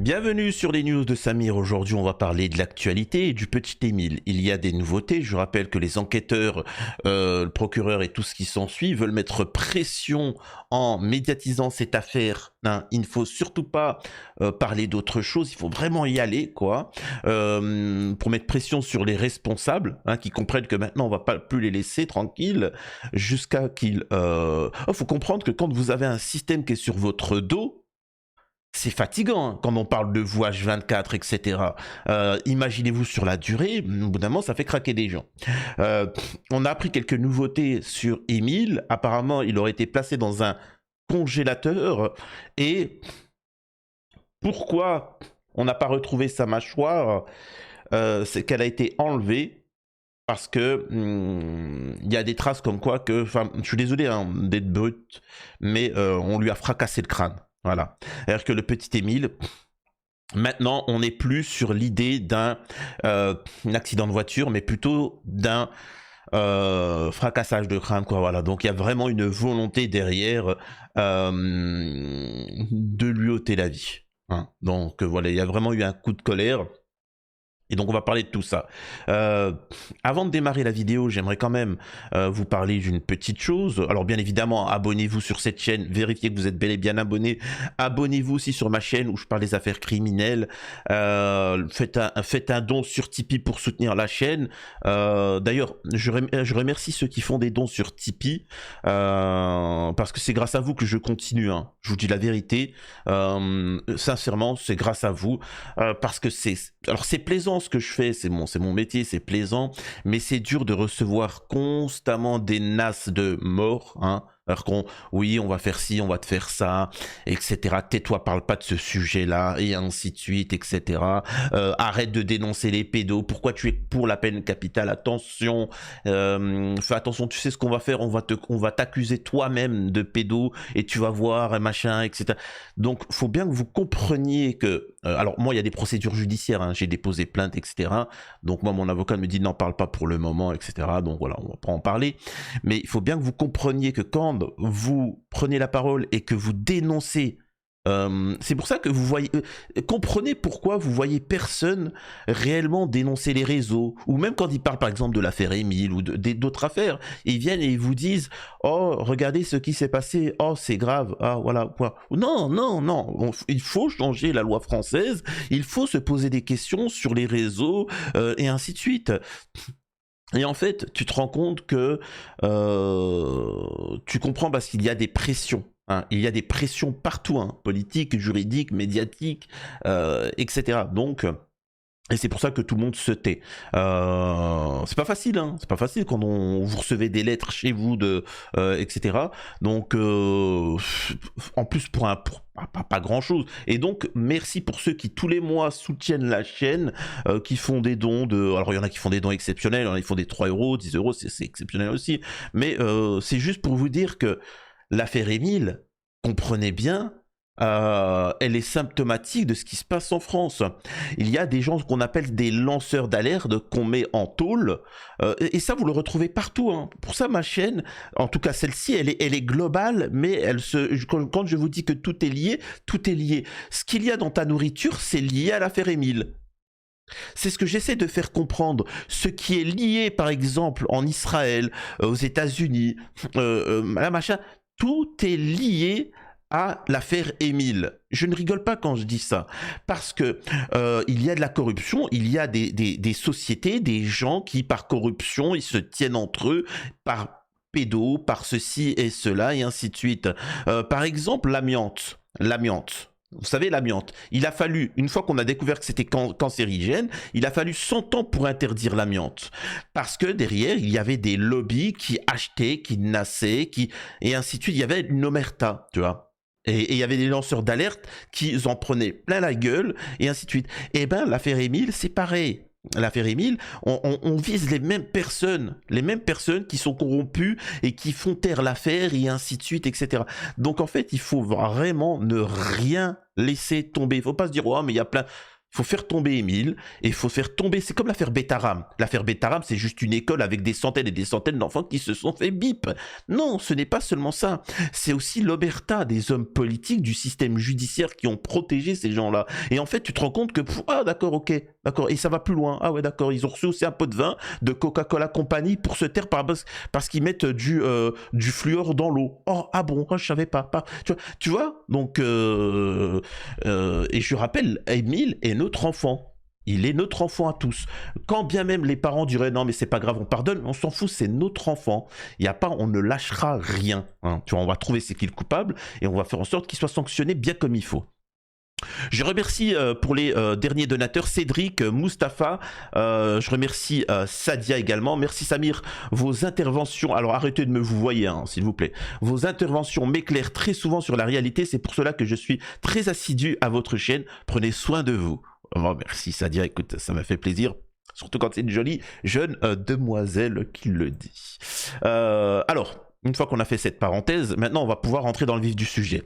Bienvenue sur les news de Samir. Aujourd'hui, on va parler de l'actualité et du petit Émile. Il y a des nouveautés. Je rappelle que les enquêteurs, le procureur et tout ce qui s'ensuit veulent mettre pression en médiatisant cette affaire. Il ne faut surtout pas parler d'autre chose. Il faut vraiment y aller, quoi, pour mettre pression sur les responsables, qui comprennent que maintenant, on va pas plus les laisser tranquilles jusqu'à qu'ils... faut comprendre que quand vous avez un système qui est sur votre dos, c'est fatigant quand on parle de vous H24, etc. Imaginez-vous sur la durée, au bout d'un moment, ça fait craquer des gens. On a appris quelques nouveautés sur Émile. Apparemment, il aurait été placé dans un congélateur. Et pourquoi on n'a pas retrouvé sa mâchoire? C'est qu'elle a été enlevée. Parce que il y a des traces comme quoi que... Enfin, je suis désolé d'être brut, mais on lui a fracassé le crâne. Voilà. C'est-à-dire que le petit Émile, maintenant, on n'est plus sur l'idée d'un accident de voiture, mais plutôt d'un fracassage de crâne, quoi. Voilà. Donc, il y a vraiment une volonté derrière de lui ôter la vie. Donc, voilà, il y a vraiment eu un coup de colère. Et donc on va parler de tout ça. Avant de démarrer la vidéo, j'aimerais quand même vous parler d'une petite chose. Alors bien évidemment, abonnez-vous sur cette chaîne, vérifiez que vous êtes bel et bien abonné. Abonnez-vous aussi sur ma chaîne où je parle des affaires criminelles. Faites un don sur Tipeee pour soutenir la chaîne. D'ailleurs, je remercie ceux qui font des dons sur Tipeee parce que c'est grâce à vous que je continue. Je vous dis la vérité. Sincèrement, c'est grâce à vous parce que c'est plaisant ce que je fais, c'est mon métier, c'est plaisant, mais c'est dur de recevoir constamment des nasses de mort, alors oui, on va faire ci, on va te faire ça, etc. Tais-toi, parle pas de ce sujet-là, et ainsi de suite, etc. Arrête de dénoncer les pédos, pourquoi tu es pour la peine capitale? Attention, fais attention, tu sais ce qu'on va faire, on va t'accuser toi-même de pédo, et tu vas voir, machin, etc. Donc, faut bien que vous compreniez que... alors, moi, il y a des procédures judiciaires, j'ai déposé plainte, etc. Donc, moi, mon avocat me dit, n'en parle pas pour le moment, etc. Donc, voilà, on va pas en parler. Mais il faut bien que vous compreniez que quand vous prenez la parole et que vous dénoncez, c'est pour ça que vous voyez, comprenez pourquoi vous voyez personne réellement dénoncer les réseaux, ou même quand ils parlent par exemple de l'affaire Émile ou d'autres affaires, ils viennent et ils vous disent oh regardez ce qui s'est passé, oh c'est grave, ah voilà quoi. Non non non, il faut changer la loi française, il faut se poser des questions sur les réseaux et ainsi de suite. Et en fait, tu te rends compte que tu comprends parce qu'il y a des pressions. Il y a des pressions partout, politiques, juridiques, médiatiques, etc. Donc, et c'est pour ça que tout le monde se tait. C'est pas facile, c'est pas facile quand vous recevez des lettres chez vous, etc. Donc, en plus pour pas grand chose. Et donc, merci pour ceux qui tous les mois soutiennent la chaîne, qui font des dons alors il y en a qui font des dons exceptionnels, il y en a qui font des 3 euros, 10 euros, c'est exceptionnel aussi. Mais c'est juste pour vous dire que l'affaire Émile, comprenez bien, elle est symptomatique de ce qui se passe en France. Il y a des gens qu'on appelle des lanceurs d'alerte qu'on met en tôle, et ça vous le retrouvez partout. Pour ça ma chaîne, en tout cas celle-ci, elle est globale, mais quand je vous dis que tout est lié, tout est lié. Ce qu'il y a dans ta nourriture, c'est lié à l'affaire Émile. C'est ce que j'essaie de faire comprendre. Ce qui est lié, par exemple, en Israël, aux États-Unis, machin, tout est lié à l'affaire Émile. Je ne rigole pas quand je dis ça, parce que il y a de la corruption, il y a des sociétés, des gens qui, par corruption, ils se tiennent entre eux, par pédo, par ceci et cela, et ainsi de suite. Par exemple, l'amiante. Vous savez, l'amiante, il a fallu, une fois qu'on a découvert que c'était cancérigène, il a fallu 100 ans pour interdire l'amiante. Parce que derrière, il y avait des lobbies qui achetaient, qui nassaient, et ainsi de suite. Il y avait une omerta, tu vois. Et il y avait des lanceurs d'alerte qui en prenaient plein la gueule, et ainsi de suite. Et ben, l'affaire Émile, c'est pareil. L'affaire Émile, on vise les mêmes personnes qui sont corrompues et qui font taire l'affaire, et ainsi de suite, etc. Donc en fait, il faut vraiment ne rien laisser tomber. Il ne faut pas se dire, oh, mais il y a plein... faut faire tomber Émile, et il faut faire tomber, c'est comme l'affaire Betaram. L'affaire Betaram, c'est juste une école avec des centaines et des centaines d'enfants qui se sont fait bip. Non, ce n'est pas seulement ça. C'est aussi l'omerta des hommes politiques, du système judiciaire qui ont protégé ces gens-là. Et en fait, tu te rends compte que, ah d'accord, ok, d'accord, et ça va plus loin. Ah ouais, d'accord, ils ont reçu aussi un pot de vin de Coca-Cola Company pour se taire parce qu'ils mettent du fluor dans l'eau. Oh, ah bon, oh, je savais pas. Tu vois donc, et je rappelle, Émile est notre enfant. Il est notre enfant à tous. Quand bien même les parents diraient non mais c'est pas grave, on pardonne, on s'en fout, c'est notre enfant. Il y a pas, on ne lâchera rien. Hein. Tu vois, on va trouver c'est qui le coupable et on va faire en sorte qu'il soit sanctionné bien comme il faut. Je remercie pour les derniers donateurs, Cédric, Mustapha, je remercie Sadia également, merci Samir, vos interventions, alors arrêtez de me vous voyer hein, s'il vous plaît, vos interventions m'éclairent très souvent sur la réalité, c'est pour cela que je suis très assidu à votre chaîne, prenez soin de vous. Oh, merci Sadia, écoute, ça m'a fait plaisir. Surtout quand c'est une jolie jeune demoiselle qui le dit. Alors, une fois qu'on a fait cette parenthèse, maintenant on va pouvoir rentrer dans le vif du sujet.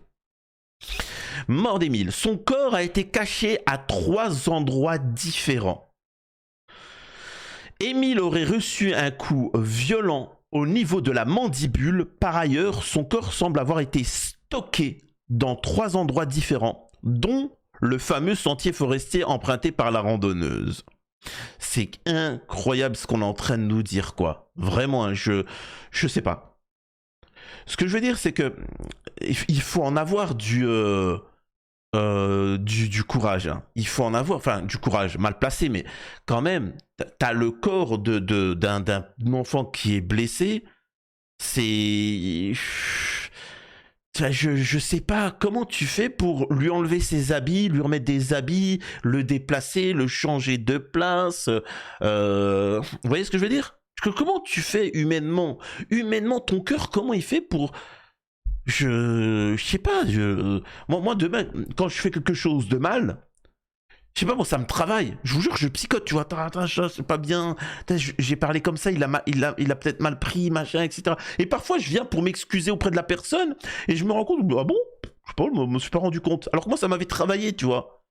Mort d'Émile. Son corps a été caché à 3 endroits différents. Émile aurait reçu un coup violent au niveau de la mandibule. Par ailleurs, son corps semble avoir été stocké dans 3 endroits différents, dont le fameux sentier forestier emprunté par la randonneuse. C'est incroyable ce qu'on est en train de nous dire, quoi. Vraiment, hein, je sais pas. Ce que je veux dire, c'est que il faut en avoir du courage. Hein. Il faut en avoir, enfin, du courage, mal placé, mais quand même, t'as le corps d'un enfant qui est blessé. C'est... Je sais pas comment tu fais pour lui enlever ses habits, lui remettre des habits, le déplacer, le changer de place. Vous voyez ce que je veux dire? Comment tu fais humainement? Humainement, ton cœur, comment il fait pour... Je sais pas, moi demain, quand je fais quelque chose de mal, je sais pas, moi ça me travaille. Je vous jure, je psychote, tu vois, c'est pas bien. J'ai parlé comme ça, il a peut-être mal pris, machin, etc. Et parfois, je viens pour m'excuser auprès de la personne et je me rends compte, ah bon, je sais pas, je me suis pas rendu compte. Alors que moi, ça m'avait travaillé, tu vois.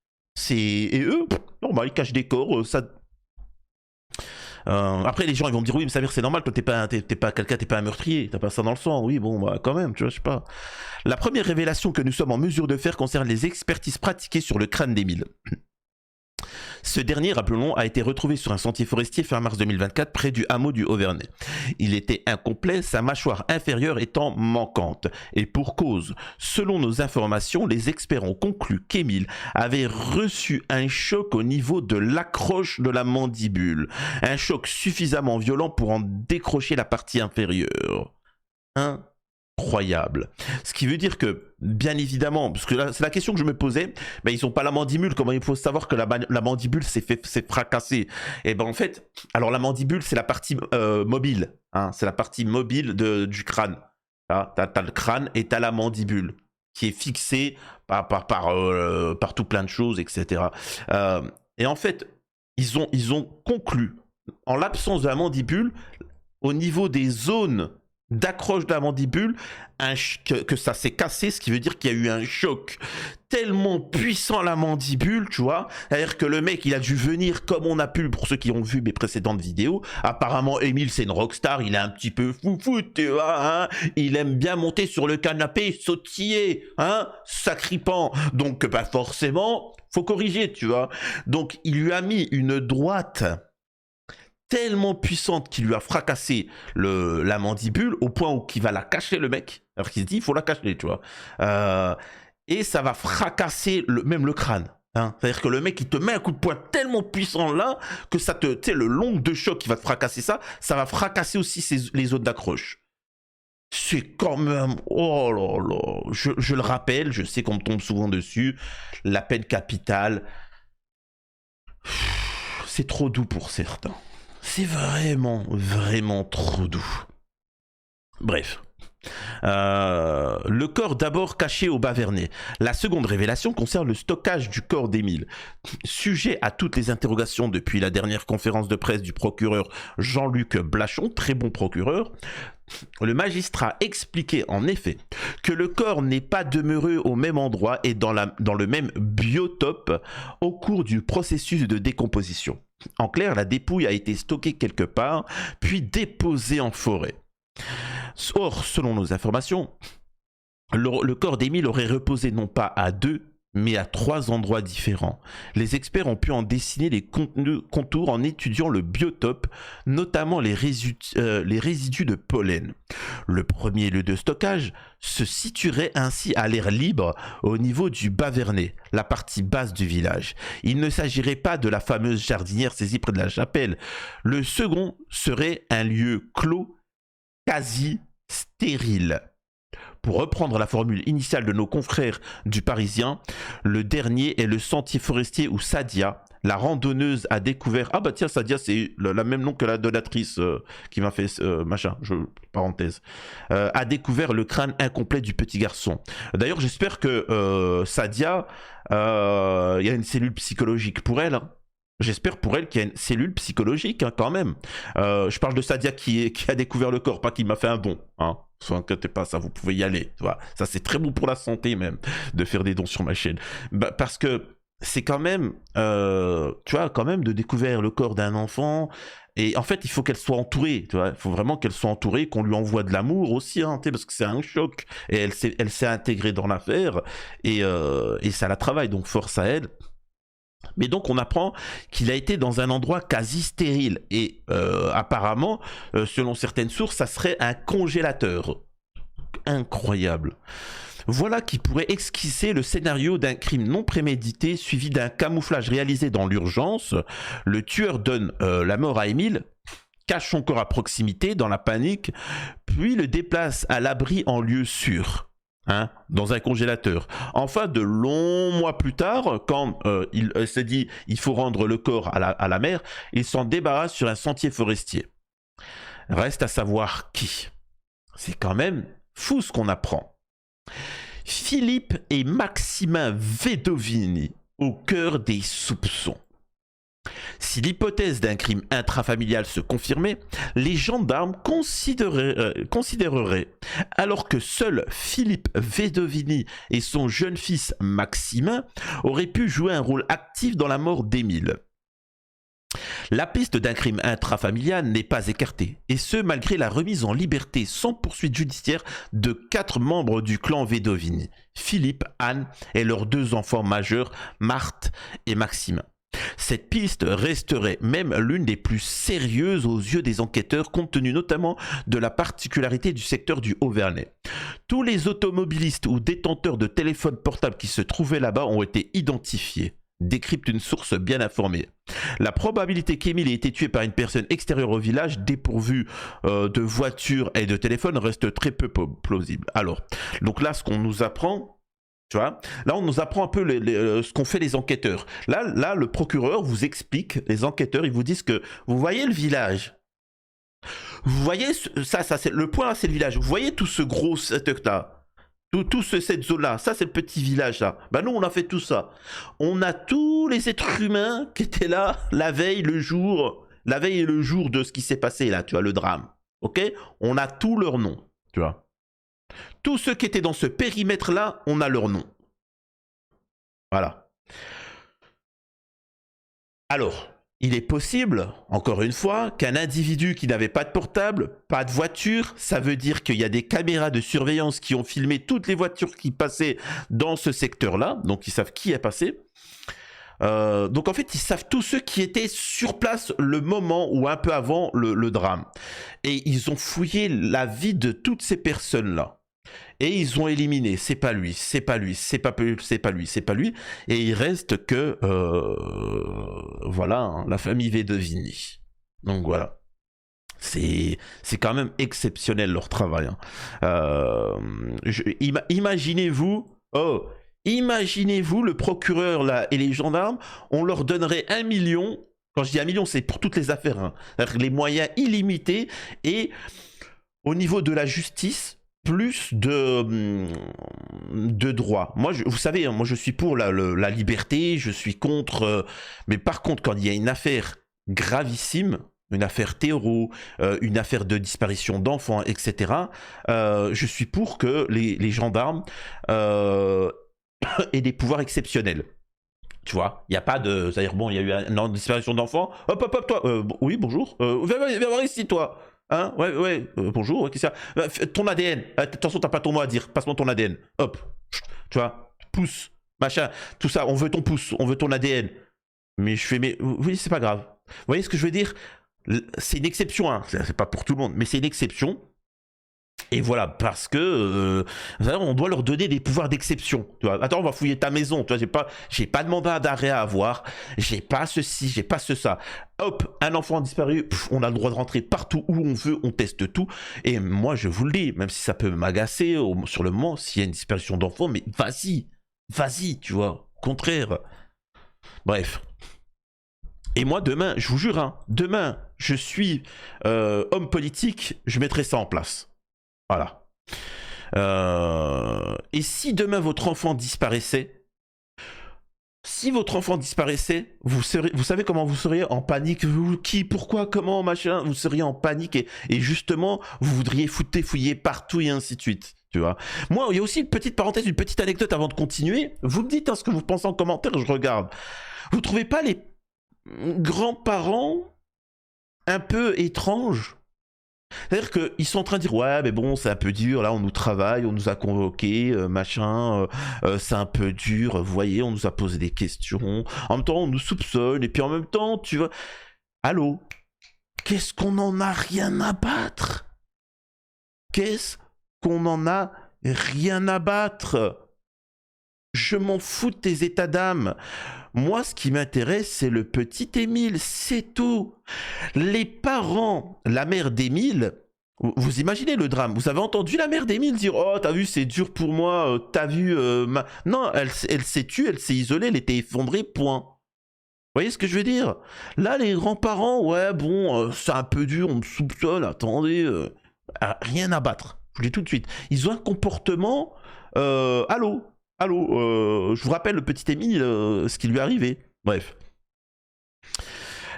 Et eux, normal, ils cachent des corps, ça. Après les gens ils vont me dire oui mais Samir c'est normal, toi t'es pas quelqu'un, t'es pas un meurtrier, t'as pas ça dans le sang. Oui bon bah quand même, tu vois, je sais pas. La première révélation que nous sommes en mesure de faire concerne les expertises pratiquées sur le crâne d'Émile. Ce dernier, rappelons-le, a été retrouvé sur un sentier forestier fin mars 2024 près du hameau du Auvernais. Il était incomplet, sa mâchoire inférieure étant manquante. Et pour cause, selon nos informations, les experts ont conclu qu'Émile avait reçu un choc au niveau de l'accroche de la mandibule. Un choc suffisamment violent pour en décrocher la partie inférieure. Incroyable. Ce qui veut dire que, bien évidemment, parce que là, c'est la question que je me posais, ben, ils n'ont pas la mandibule, comment il faut savoir que la mandibule s'est fracassée? Et ben en fait, alors la mandibule, c'est la partie mobile, hein, c'est la partie mobile du crâne. Hein, t'as le crâne et t'as la mandibule, qui est fixée par tout plein de choses, etc. Et en fait, ils ont conclu, en l'absence de la mandibule, au niveau des zones d'accroche de la mandibule, que ça s'est cassé, ce qui veut dire qu'il y a eu un choc tellement puissant à la mandibule, tu vois. C'est-à-dire que le mec, il a dû venir comme on a pu, pour ceux qui ont vu mes précédentes vidéos. Apparemment, Émile, c'est une rockstar, il est un petit peu foufou, tu vois, hein. Il aime bien monter sur le canapé, sautiller, hein, sacripant. Donc, bah, forcément, faut corriger, tu vois. Donc, il lui a mis une droite tellement puissante qu'il lui a fracassé la mandibule au point où il va la cacher, le mec. Alors qu'il se dit, il faut la cacher, tu vois. Et ça va fracasser même le crâne. Hein. C'est-à-dire que le mec, il te met un coup de poing tellement puissant là que ça tu sais, le long de choc qui va te fracasser ça va fracasser aussi les zones d'accroche. C'est quand même... Oh là là. Je le rappelle, je sais qu'on me tombe souvent dessus. La peine capitale, c'est trop doux pour certains. C'est vraiment, vraiment trop doux. Bref. Le corps d'abord caché au Bas-Vernay. La seconde révélation concerne le stockage du corps d'Émile. Sujet à toutes les interrogations depuis la dernière conférence de presse du procureur Jean-Luc Blachon, très bon procureur, Le magistrat expliquait en effet que le corps n'est pas demeuré au même endroit et dans le même biotope au cours du processus de décomposition. En clair, la dépouille a été stockée quelque part, puis déposée en forêt. Or, selon nos informations, le corps d'Émile aurait reposé non pas à 2, mais à 3 endroits différents. Les experts ont pu en dessiner les contours en étudiant le biotope, notamment les résidus de pollen. Le premier lieu de stockage se situerait ainsi à l'air libre au niveau du Bas-Vernay, la partie basse du village. Il ne s'agirait pas de la fameuse jardinière saisie près de la chapelle. Le second serait un lieu clos, quasi stérile. Pour reprendre la formule initiale de nos confrères du Parisien, le dernier est le sentier forestier où Sadia, la randonneuse, a découvert... Ah bah tiens, Sadia, c'est le même nom que la donatrice qui m'a fait parenthèse. A découvert le crâne incomplet du petit garçon. D'ailleurs, j'espère que Sadia, il y a une cellule psychologique pour elle, hein. J'espère pour elle qu'il y a une cellule psychologique, hein, quand même. Je parle de Sadia qui a découvert le corps, pas qui m'a fait un don. Hein. Ne vous inquiétez pas, ça vous pouvez y aller. Tu vois. Ça c'est très bon pour la santé même, de faire des dons sur ma chaîne. Bah, parce que c'est quand même, tu vois, quand même de découvrir le corps d'un enfant. Et en fait, il faut qu'elle soit entourée, tu vois. Il faut vraiment qu'elle soit entourée, qu'on lui envoie de l'amour aussi, hein, parce que c'est un choc. Et elle s'est intégrée dans l'affaire et ça la travaille, donc force à elle. Mais donc on apprend qu'il a été dans un endroit quasi stérile et apparemment, selon certaines sources, ça serait un congélateur. Incroyable. Voilà qui pourrait esquisser le scénario d'un crime non prémédité suivi d'un camouflage réalisé dans l'urgence. Le tueur donne la mort à Émile, cache son corps à proximité dans la panique, puis le déplace à l'abri en lieu sûr. Hein, dans un congélateur. Enfin, de longs mois plus tard, quand il s'est dit il faut rendre le corps à la mer, il s'en débarrasse sur un sentier forestier. Reste à savoir qui. C'est quand même fou ce qu'on apprend. Philippe et Maximin Vedovini au cœur des soupçons. Si l'hypothèse d'un crime intrafamilial se confirmait, les gendarmes considéreraient, alors que seul Philippe Vedovini et son jeune fils Maximin auraient pu jouer un rôle actif dans la mort d'Émile. La piste d'un crime intrafamilial n'est pas écartée, et ce malgré la remise en liberté sans poursuite judiciaire de 4 membres du clan Vedovini, Philippe, Anne et leurs 2 enfants majeurs, Marthe et Maximin. Cette piste resterait même l'une des plus sérieuses aux yeux des enquêteurs, compte tenu notamment de la particularité du secteur du Haut-Vernay. Tous les automobilistes ou détenteurs de téléphones portables qui se trouvaient là-bas ont été identifiés, décrypte une source bien informée. La probabilité qu'Émile ait été tué par une personne extérieure au village, dépourvue de voiture et de téléphone, reste très peu plausible. Alors, donc là, ce qu'on nous apprend... Tu vois, là, on nous apprend un peu ce qu'ont fait les enquêteurs. Là, le procureur vous explique, les enquêteurs, ils vous disent que vous voyez le village. Vous voyez ça c'est le point là, c'est le village. Vous voyez tout ce gros setup là, cette zone là, ça c'est le petit village là. Ben nous, on a fait tout ça. On a tous les êtres humains qui étaient là la veille et le jour de ce qui s'est passé là. Tu vois, le drame. Ok, on a tous leurs noms. Tu vois. Tous ceux qui étaient dans ce périmètre-là, on a leur nom. Voilà. Alors, il est possible, encore une fois, qu'un individu qui n'avait pas de portable, pas de voiture, ça veut dire qu'il y a des caméras de surveillance qui ont filmé toutes les voitures qui passaient dans ce secteur-là, donc ils savent qui est passé. Donc en fait, ils savent tous ceux qui étaient sur place le moment ou un peu avant le drame. Et ils ont fouillé la vie de toutes ces personnes-là. Et ils ont éliminé, c'est pas lui, c'est pas lui, c'est pas lui, c'est pas lui. Et il reste que, voilà, hein, la famille Vedovini. Donc voilà. C'est quand même exceptionnel leur travail. Hein. Imaginez-vous, imaginez-vous le procureur là et les gendarmes, on leur donnerait 1 million. Quand je dis 1 million, c'est pour toutes les affaires. Hein. Les moyens illimités. Et au niveau de la justice, plus de droits. Moi, vous savez, moi je suis pour la liberté, je suis contre... mais par contre, quand il y a une affaire gravissime, une affaire terreau, une affaire de disparition d'enfants, etc., je suis pour que les gendarmes aient des pouvoirs exceptionnels. Tu vois, il n'y a pas de... C'est-à-dire, bon, il y a eu une disparition d'enfants. Hop, hop, hop, toi. Oui, bonjour. Viens voir ici, toi. Hein? Ouais. Bonjour. Qu'est-ce que c'est? Ton ADN. Attention, t'as pas ton mot à dire. Passe-moi ton ADN. Hop. Tu vois, pouce, machin. Tout ça, on veut ton pouce, on veut ton ADN. Mais je fais, mais oui, c'est pas grave. Vous voyez ce que je veux dire? C'est une exception, hein. C'est pas pour tout le monde, mais c'est une exception. Et voilà, parce que on doit leur donner des pouvoirs d'exception. Tu vois, attends, on va fouiller ta maison. Tu vois, j'ai pas de mandat d'arrêt à avoir. J'ai pas ceci, j'ai pas ça. Hop, un enfant disparu. On a le droit de rentrer partout où on veut. On teste tout. Et moi, je vous le dis, même si ça peut m'agacer sur le moment, s'il y a une disparition d'enfant, mais vas-y, tu vois. Au contraire. Bref. Et moi, demain, je vous jure, hein, demain, je suis homme politique, je mettrai ça en place. Voilà. Et si demain votre enfant disparaissait, vous savez comment vous seriez en panique. Qui, pourquoi, comment, machin. Vous seriez en panique et justement, vous voudriez fouiller partout et ainsi de suite. Tu vois. Moi, il y a aussi une petite parenthèse, une petite anecdote avant de continuer. Vous me dites ce que vous pensez en commentaire, je regarde. Vous trouvez pas les grands-parents un peu étranges? C'est-à-dire qu'ils sont en train de dire ouais mais bon c'est un peu dur, là on nous travaille, on nous a convoqués, machin, c'est un peu dur, vous voyez, on nous a posé des questions, en même temps on nous soupçonne, et puis en même temps tu vois, allô, qu'est-ce qu'on en a rien à battre? Qu'est-ce qu'on en a rien à battre? Je m'en fous de tes états d'âme. Moi, ce qui m'intéresse, c'est le petit Émile, c'est tout. Les parents, la mère d'Émile, vous imaginez le drame. Vous avez entendu la mère d'Émile dire « Oh, t'as vu, c'est dur pour moi, t'as vu... Non, elle s'est tue, elle s'est isolée, elle était effondrée, point. Vous voyez ce que je veux dire? Là, les grands-parents, ouais, bon, c'est un peu dur, on me soupçonne, attendez... rien à battre, je vous le dis tout de suite. Ils ont un comportement... allô, je vous rappelle le petit Émile, ce qui lui est arrivé. Bref.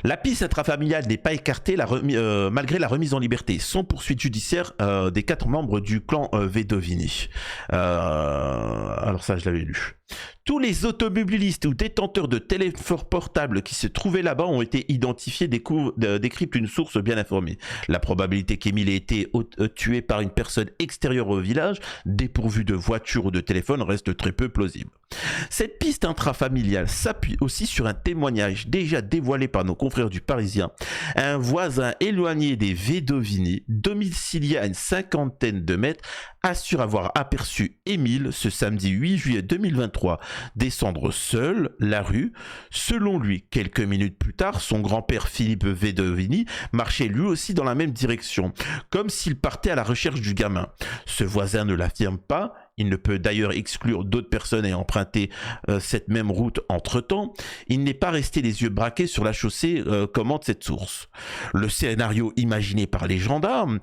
La piste intrafamiliale n'est pas écartée malgré la remise en liberté sans poursuite judiciaire des 4 membres du clan Vedovini. Alors ça, je l'avais lu. Tous les automobilistes ou détenteurs de téléphones portables qui se trouvaient là-bas ont été identifiés, décrypte une source bien informée. La probabilité qu'Émile ait été tué par une personne extérieure au village, dépourvue de voiture ou de téléphone, reste très peu plausible. Cette piste intrafamiliale s'appuie aussi sur un témoignage déjà dévoilé par nos confrères du Parisien. Un voisin éloigné des Vedovini, domicilié à une 50aine de mètres, assure avoir aperçu Émile ce samedi 8 juillet 2023 descendre seul la rue. Selon lui, quelques minutes plus tard, son grand-père Philippe Vedovini marchait lui aussi dans la même direction, comme s'il partait à la recherche du gamin. Ce voisin ne l'affirme pas. Il ne peut d'ailleurs exclure d'autres personnes ayant emprunté cette même route entre-temps. Il n'est pas resté les yeux braqués sur la chaussée, commente cette source. Le scénario imaginé par les gendarmes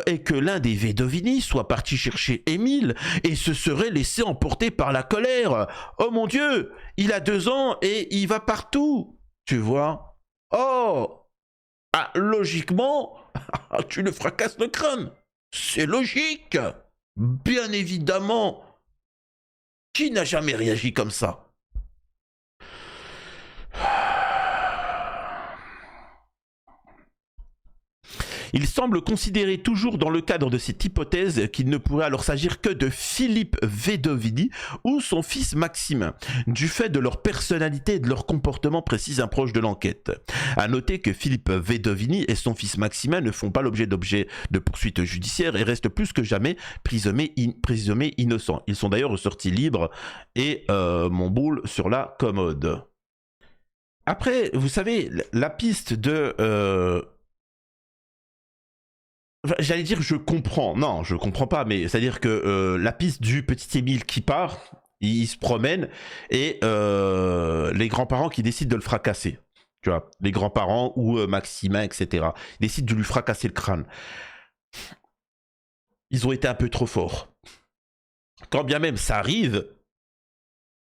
est que l'un des Vedovini soit parti chercher Émile et se serait laissé emporter par la colère. Oh mon Dieu, il a 2 ans et il va partout, tu vois. Oh, logiquement, tu le fracasses le crâne. C'est logique. Bien évidemment. Qui n'a jamais réagi comme ça? Il semble considérer toujours dans le cadre de cette hypothèse qu'il ne pourrait alors s'agir que de Philippe Vedovini ou son fils Maximin, du fait de leur personnalité et de leur comportement, précise un proche de l'enquête. À noter que Philippe Vedovini et son fils Maximin ne font pas l'objet de poursuites judiciaires et restent plus que jamais présumés innocents. Ils sont d'ailleurs ressortis libres et mon boule sur la commode. Après, vous savez, la piste de... J'allais dire je comprends. Non, je comprends pas, mais c'est-à-dire que la piste du petit Émile qui part, il se promène, et les grands-parents qui décident de le fracasser. Tu vois, les grands-parents ou Maximin, etc. Ils décident de lui fracasser le crâne. Ils ont été un peu trop forts. Quand bien même ça arrive,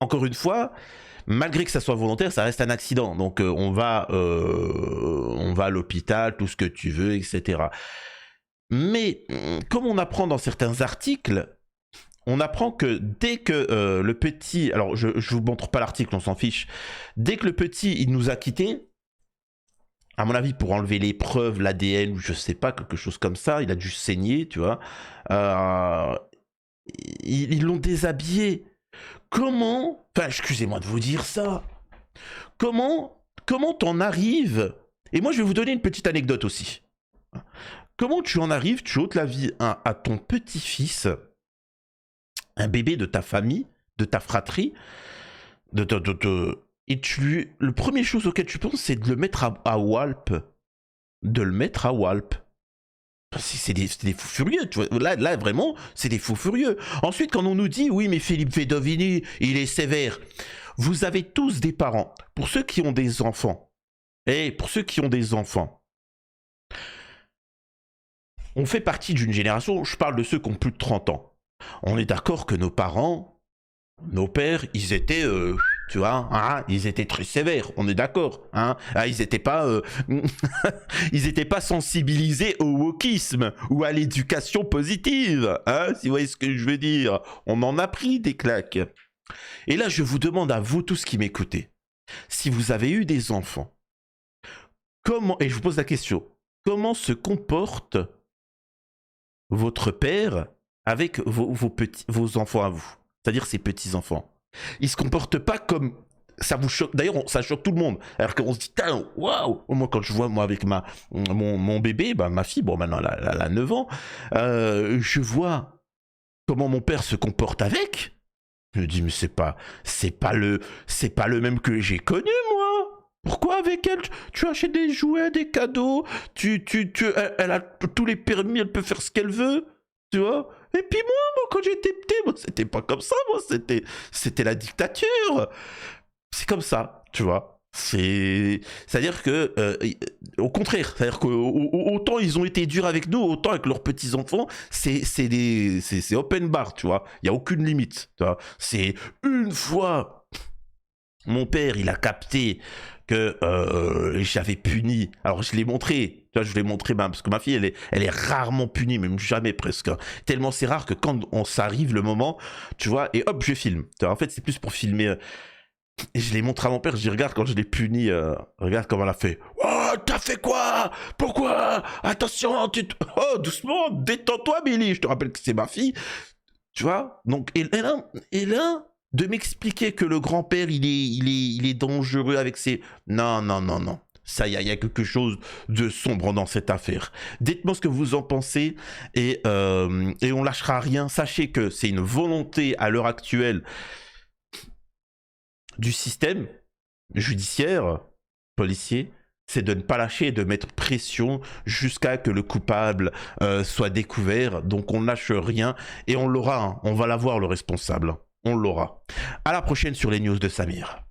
encore une fois, malgré que ça soit volontaire, ça reste un accident. Donc on va à l'hôpital, tout ce que tu veux, etc. Mais comme on apprend dans certains articles, on apprend que dès que le petit... Alors je vous montre pas l'article, on s'en fiche. Dès que le petit, il nous a quittés, à mon avis, pour enlever les preuves, l'ADN, ou je sais pas, quelque chose comme ça, il a dû saigner, tu vois. Ils l'ont déshabillé. Comment, enfin, excusez-moi de vous dire ça, comment t'en arrives, et moi je vais vous donner une petite anecdote aussi. Comment tu en arrives, tu ôtes la vie à ton petit-fils, un bébé de ta famille, de ta fratrie, et le première chose auquel tu penses, c'est de le mettre à Walp. De le mettre à Walp. C'est des fous furieux, tu vois. Là, vraiment, c'est des fous furieux. Ensuite, quand on nous dit, oui, mais Philippe Vedovini, il est sévère. Vous avez tous des parents. Pour ceux qui ont des enfants, on fait partie d'une génération, je parle de ceux qui ont plus de 30 ans. On est d'accord que nos parents, nos pères, ils étaient... tu vois, hein, ils étaient très sévères, on est d'accord. Hein, ils n'étaient pas, sensibilisés au wokisme ou à l'éducation positive. Hein, si vous voyez ce que je veux dire. On en a pris des claques. Et là, je vous demande à vous tous qui m'écoutez, si vous avez eu des enfants, comment, et je vous pose la question, comment se comporte votre père avec vos enfants à vous, c'est-à-dire ses petits-enfants? Ils se comportent pas comme... Ça vous choque. D'ailleurs, ça choque tout le monde. Alors qu'on se dit, waouh. Moi, quand je vois, avec mon bébé, ma fille, bon, maintenant, elle a 9 ans, je vois comment mon père se comporte avec. Je me dis, mais c'est pas le même que j'ai connu, moi. Pourquoi avec elle, tu achètes des jouets, des cadeaux, elle a tous les permis, elle peut faire ce qu'elle veut, tu vois. Et puis moi, quand j'étais petit, c'était pas comme ça, c'était la dictature. C'est comme ça, tu vois. C'est-à-dire que, au contraire, c'est-à-dire qu'autant ils ont été durs avec nous, autant avec leurs petits-enfants, c'est open bar, tu vois. Il n'y a aucune limite, tu vois. C'est une fois, mon père, il a capté que j'avais puni. Alors je l'ai montré, tu vois, je l'ai montré, parce que ma fille, elle est rarement punie, même jamais presque. Tellement c'est rare que quand on s'arrive le moment, tu vois, et hop, je filme. Tu vois, en fait, c'est plus pour filmer. Et je l'ai montré à mon père, je dis, regarde, quand je l'ai puni, regarde comment elle a fait. Oh, t'as fait quoi? Pourquoi? Attention, oh, doucement, détends-toi, Billy. Je te rappelle que c'est ma fille. Tu vois? Donc, et là, de m'expliquer que le grand-père, il est dangereux avec ses... Non. Ça, il y a quelque chose de sombre dans cette affaire. Dites-moi ce que vous en pensez et on lâchera rien. Sachez que c'est une volonté à l'heure actuelle du système judiciaire, policier, c'est de ne pas lâcher et de mettre pression jusqu'à que le coupable soit découvert. Donc on ne lâche rien et on l'aura, hein. On va l'avoir, le responsable. On l'aura. À la prochaine sur les news de Samir.